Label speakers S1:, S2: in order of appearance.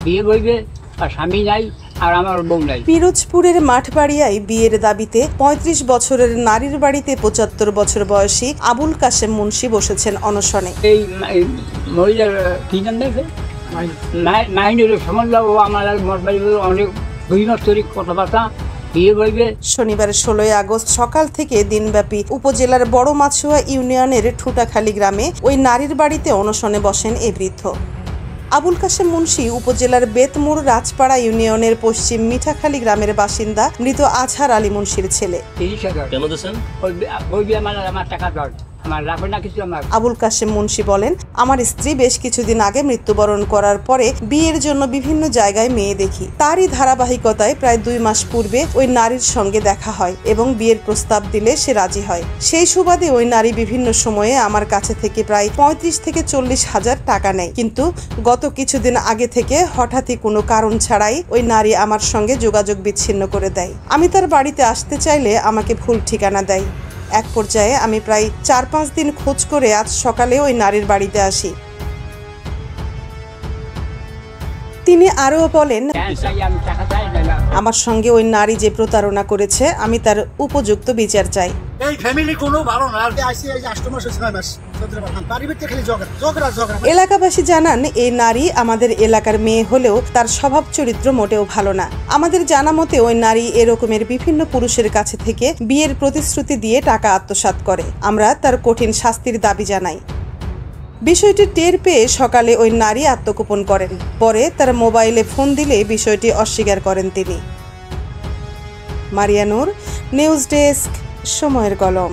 S1: বিয়ে করবে আর স্বামী নাই আর আমার বউ নাই।
S2: পিরোজপুরের মাঠবাড়িয়ায় বিয়ের দাবিতে ৩৫ বছরের নারীর বাড়িতে ৭৫ বছর বয়সী আবুল কাশেম মুন্সি বসেছেন অনশনে।
S1: এই মহিলার কি নাম দেখে মাইনের সম্বন্ধ ও আমার অনেক বৈমাস্তরিক কথাবার্তা।
S2: শনিবার ১৬ আগস্ট সকাল থেকে দিনব্যাপী উপজেলার বড় মাছুয়া ইউনিয়নের ঠুটাখালী গ্রামে ওই নারীর বাড়িতে অনশনে বসেন এই বৃদ্ধ। আবুল কাশেম মুন্সি উপজেলার বেতমুর রাজপাড়া ইউনিয়নের পশ্চিম মিঠাখালী গ্রামের বাসিন্দা মৃত আজহার আলী মুন্সির ছেলে। আবুল কাশেম মুন্সি বলেন, আমার স্ত্রী বেশ কিছুদিন আগে মৃত্যুবরণ করার পরে বিয়ের জন্য বিভিন্ন জায়গায় মেয়ে দেখি। তারই ধারাবাহিকতায় প্রায় ২ মাস পূর্বে ওই নারীর সঙ্গে দেখা হয় এবং বিয়ের প্রস্তাব দিলে সে রাজি হয়। সেই সুবাদে ওই নারী বিভিন্ন সময়ে আমার কাছে থেকে প্রায় ৩৫ থেকে ৪০ হাজার টাকা নেয়, কিন্তু গত কিছুদিন আগে থেকে হঠাৎই কোনো কারণ ছাড়াই ওই নারী আমার সঙ্গে যোগাযোগ বিচ্ছিন্ন করে দেয়। আমি তার বাড়িতে আসতে চাইলে আমাকে ভুল ঠিকানা দেয়। এক পর্যায়ে আমি প্রায় ৪-৫ দিন খোঁজ করে আজ সকালে ওই নারীর বাড়িতে আসি। তিনি আরও বলেন, আমার সঙ্গে ওই নারী যে প্রতারণা করেছে আমি তার উপযুক্ত বিচার চাই। এলাকাবাসী জানান, এই নারী আমাদের এলাকার মেয়ে হলেও তার স্বভাব চরিত্র মোটেও ভালো না। আমাদের জানা মতে ওই নারী এরকমের বিভিন্ন পুরুষের কাছে থেকে বিয়ের প্রতিশ্রুতি দিয়ে টাকা আত্মসাৎ করে। আমরা তার কঠিন শাস্তির দাবি জানাই। বিষয়টি টের পেয়ে সকালে ওই নারী আত্মগোপন করেন। পরে তার মোবাইলে ফোন দিলে বিষয়টি অস্বীকার করেন তিনি। মারিয়া নূর, নিউজ ডেস্ক, সময়ের কলম।